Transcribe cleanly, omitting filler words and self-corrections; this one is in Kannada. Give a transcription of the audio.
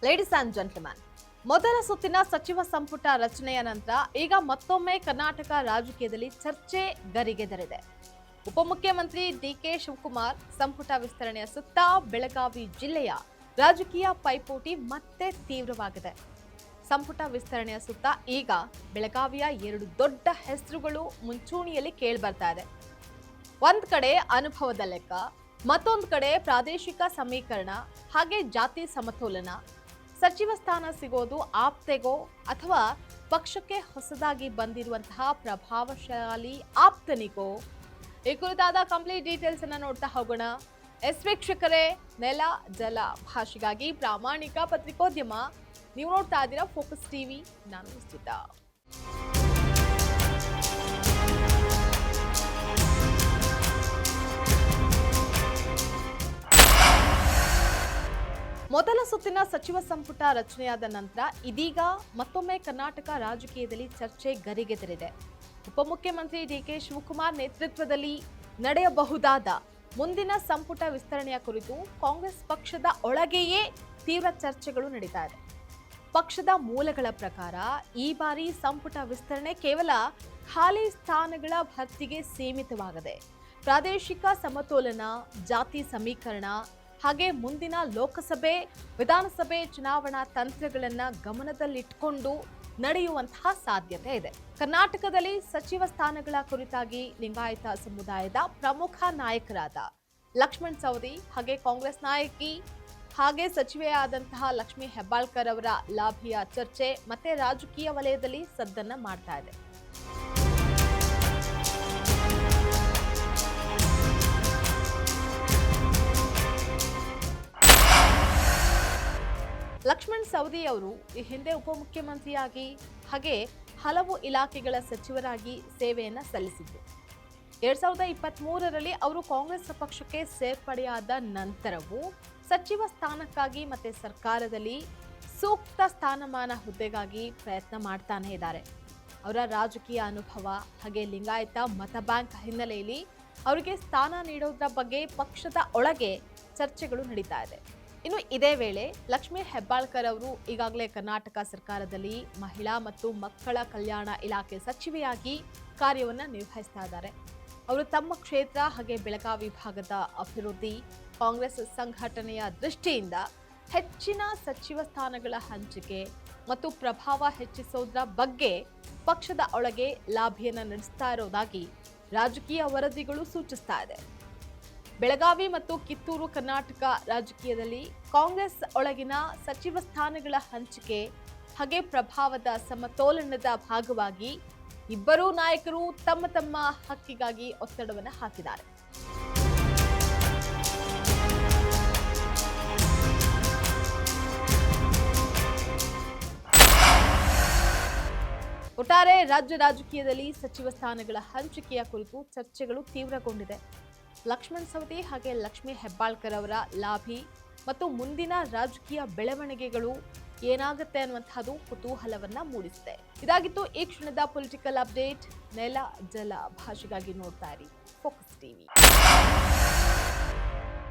ಲೇಡೀಸ್ ಅಂಡ್ ಜೆಂಟಲ್ಮನ್, ಮೊದಲ ಸುತ್ತಿನ ಸಚಿವ ಸಂಪುಟ ರಚನೆಯ ನಂತರ ಈಗ ಮತ್ತೊಮ್ಮೆ ಕರ್ನಾಟಕ ರಾಜಕೀಯದಲ್ಲಿ ಚರ್ಚೆ ಗರಿಗೆದರಿದೆ. ಉಪಮುಖ್ಯಮಂತ್ರಿ ಡಿಕೆ ಶಿವಕುಮಾರ್ ಸಂಪುಟ ವಿಸ್ತರಣೆಯ ಸುತ್ತ ಬೆಳಗಾವಿ ಜಿಲ್ಲೆಯ ರಾಜಕೀಯ ಪೈಪೋಟಿ ಮತ್ತೆ ತೀವ್ರವಾಗಿದೆ. ಸಂಪುಟ ವಿಸ್ತರಣೆಯ ಸುತ್ತ ಈಗ ಬೆಳಗಾವಿಯ ಎರಡು ದೊಡ್ಡ ಹೆಸರುಗಳು ಮುಂಚೂಣಿಯಲ್ಲಿ ಕೇಳಿಬರ್ತಾ ಇದೆ. ಒಂದ್ ಕಡೆ ಅನುಭವದ ಲೆಕ್ಕ, ಮತ್ತೊಂದು ಕಡೆ ಪ್ರಾದೇಶಿಕ ಸಮೀಕರಣ ಹಾಗೆ ಜಾತಿ ಸಮತೋಲನ. ಸಚಿವ ಸ್ಥಾನ ಸಿಗೋದು ಆಪ್ತೆಗೋ ಅಥವಾ ಪಕ್ಷಕ್ಕೆ ಹೊಸದಾಗಿ ಬಂದಿರುವಂತಹ ಪ್ರಭಾವಶಾಲಿ ಆಪ್ತನಿಗೋ? ಈ ಕುರಿತಾದ ಕಂಪ್ಲೀಟ್ ಡೀಟೇಲ್ಸ್ ಅನ್ನ ನೋಡ್ತಾ ಹೋಗೋಣ. ವೀಕ್ಷಕರೇ, ನೆಲ ಜಲ ಭಾಷೆಗಾಗಿ ಪ್ರಾಮಾಣಿಕ ಪತ್ರಿಕೋದ್ಯಮ. ನೀವು ನೋಡ್ತಾ ಇದ್ದೀರಾ ಫೋಕಸ್ ಟಿವಿ. ನಾನು ನಿಶ್ಚಿತ. ಮೊದಲ ಸುತ್ತಿನ ಸಚಿವ ಸಂಪುಟ ರಚನೆಯಾದ ನಂತರ ಇದೀಗ ಮತ್ತೊಮ್ಮೆ ಕರ್ನಾಟಕ ರಾಜಕೀಯದಲ್ಲಿ ಚರ್ಚೆ ಗರಿಗೆದರಿದೆ. ಉಪಮುಖ್ಯಮಂತ್ರಿ ಡಿಕೆ ಶಿವಕುಮಾರ್ ನೇತೃತ್ವದಲ್ಲಿ ನಡೆಯಬಹುದಾದ ಮುಂದಿನ ಸಂಪುಟ ವಿಸ್ತರಣೆಯ ಕುರಿತು ಕಾಂಗ್ರೆಸ್ ಪಕ್ಷದ ಒಳಗೆಯೇ ತೀವ್ರ ಚರ್ಚೆಗಳು ನಡೀತಾ ಇದೆ. ಪಕ್ಷದ ಮೂಲಗಳ ಪ್ರಕಾರ ಈ ಬಾರಿ ಸಂಪುಟ ವಿಸ್ತರಣೆ ಕೇವಲ ಖಾಲಿ ಸ್ಥಾನಗಳ ಭರ್ತಿಗೆ ಸೀಮಿತವಾಗದೆ ಪ್ರಾದೇಶಿಕ ಸಮತೋಲನ, ಜಾತಿ ಸಮೀಕರಣ ಹಾಗೆ ಮುಂದಿನ ಲೋಕಸಭೆ, ವಿಧಾನಸಭೆ ಚುನಾವಣಾ ತಂತ್ರಗಳನ್ನ ಗಮನದಲ್ಲಿಟ್ಟುಕೊಂಡು ನಡೆಯುವಂತಹ ಸಾಧ್ಯತೆ ಇದೆ. ಕರ್ನಾಟಕದಲ್ಲಿ ಸಚಿವ ಸ್ಥಾನಗಳ ಕುರಿತಾಗಿ ಲಿಂಗಾಯತ ಸಮುದಾಯದ ಪ್ರಮುಖ ನಾಯಕರಾದ ಲಕ್ಷ್ಮಣ್ ಸವದಿ ಹಾಗೆ ಕಾಂಗ್ರೆಸ್ ನಾಯಕಿ ಹಾಗೆ ಸಚಿವೆಯಾದಂತಹ ಲಕ್ಷ್ಮೀ ಹೆಬ್ಬಾಳ್ಕರ್ ಅವರ ಲಾಭಿಯ ಚರ್ಚೆ ಮತ್ತೆ ರಾಜಕೀಯ ವಲಯದಲ್ಲಿ ಸದ್ದನ್ನ ಮಾಡ್ತಾ ಇದೆ. ಲಕ್ಷ್ಮಣ್ ಸವದಿ ಅವರು ಈ ಹಿಂದೆ ಉಪಮುಖ್ಯಮಂತ್ರಿಯಾಗಿ ಹಾಗೆ ಹಲವು ಇಲಾಖೆಗಳ ಸಚಿವರಾಗಿ ಸೇವೆಯನ್ನ ಸಲ್ಲಿಸಿದ್ರು. 2023ರಲ್ಲಿ ಅವರು ಕಾಂಗ್ರೆಸ್ ಪಕ್ಷಕ್ಕೆ ಸೇರ್ಪಡೆಯಾದ ನಂತರವೂ ಸಚಿವ ಸ್ಥಾನಕ್ಕಾಗಿ ಮತ್ತೆ ಸರ್ಕಾರದಲ್ಲಿ ಸೂಕ್ತ ಸ್ಥಾನಮಾನ ಹುದ್ದೆಗಾಗಿ ಪ್ರಯತ್ನ ಮಾಡ್ತಾನೆ ಇದ್ದಾರೆ. ಅವರ ರಾಜಕೀಯ ಅನುಭವ ಹಾಗೆ ಲಿಂಗಾಯತ ಮತ ಬ್ಯಾಂಕ್ ಹಿನ್ನೆಲೆಯಲ್ಲಿ ಅವರಿಗೆ ಸ್ಥಾನ ನೀಡೋದ್ರ ಬಗ್ಗೆ ಪಕ್ಷದ ಒಳಗೆ ಚರ್ಚೆಗಳು ನಡೀತಾ ಇದೆ. ಇನ್ನು ಇದೇ ವೇಳೆ ಲಕ್ಷ್ಮೀ ಹೆಬ್ಬಾಳ್ಕರ್ ಅವರು ಈಗಾಗಲೇ ಕರ್ನಾಟಕ ಸರ್ಕಾರದಲ್ಲಿ ಮಹಿಳಾ ಮತ್ತು ಮಕ್ಕಳ ಕಲ್ಯಾಣ ಇಲಾಖೆ ಸಚಿವೆಯಾಗಿ ಕಾರ್ಯವನ್ನ ನಿರ್ವಹಿಸ್ತಾ ಇದ್ದಾರೆ. ಅವರು ತಮ್ಮ ಕ್ಷೇತ್ರ ಹಾಗೆ ಬೆಳಗಾವಿ ಭಾಗದ ಅಭಿವೃದ್ಧಿ, ಕಾಂಗ್ರೆಸ್ ಸಂಘಟನೆಯ ದೃಷ್ಟಿಯಿಂದ ಹೆಚ್ಚಿನ ಸಚಿವ ಸ್ಥಾನಗಳ ಹಂಚಿಕೆ ಮತ್ತು ಪ್ರಭಾವ ಹೆಚ್ಚಿಸೋದ್ರ ಬಗ್ಗೆ ಪಕ್ಷದ ಒಳಗೆ ಲಾಭಿಯನ್ನ ನಡೆಸ್ತಾ ಇರೋದಾಗಿ ರಾಜಕೀಯ ವರದಿಗಳು ಸೂಚಿಸ್ತಾ ಇದೆ. ಬೆಳಗಾವಿ ಮತ್ತು ಕಿತ್ತೂರು ಕರ್ನಾಟಕ ರಾಜಕೀಯದಲ್ಲಿ ಕಾಂಗ್ರೆಸ್ ಒಳಗಿನ ಸಚಿವ ಸ್ಥಾನಗಳ ಹಂಚಿಕೆ ಹಾಗೆ ಪ್ರಭಾವದ ಸಮತೋಲನದ ಭಾಗವಾಗಿ ಇಬ್ಬರೂ ನಾಯಕರು ತಮ್ಮ ತಮ್ಮ ಹಕ್ಕಿಗಾಗಿ ಒತ್ತಡವನ್ನು ಹಾಕಿದ್ದಾರೆ. ಒಟ್ಟಾರೆ ರಾಜ್ಯ ರಾಜಕೀಯದಲ್ಲಿ ಸಚಿವ ಸ್ಥಾನಗಳ ಹಂಚಿಕೆಯ ಕುರಿತು ಚರ್ಚೆಗಳು ತೀವ್ರಗೊಂಡಿದೆ. ಲಕ್ಷ್ಮಣ್ ಸವದಿ ಹಾಗೆ ಲಕ್ಷ್ಮೀ ಹೆಬ್ಬಾಳ್ಕರ್ ಅವರ ಲಾಭಿ ಮತ್ತು ಮುಂದಿನ ರಾಜಕೀಯ ಬೆಳವಣಿಗೆಗಳು ಏನಾಗುತ್ತೆ ಅನ್ನುವಂತಹದ್ದು ಕುತೂಹಲವನ್ನ ಮೂಡಿಸಿದೆ. ಇದಾಗಿತ್ತು ಈ ಕ್ಷಣದ ಪೊಲಿಟಿಕಲ್ ಅಪ್ಡೇಟ್. ನೆಲ ಜಲ ಭಾಷೆಗಾಗಿ ನೋಡ್ತಾ ಇರಿ ಫೋಕಸ್ ಟಿವಿ.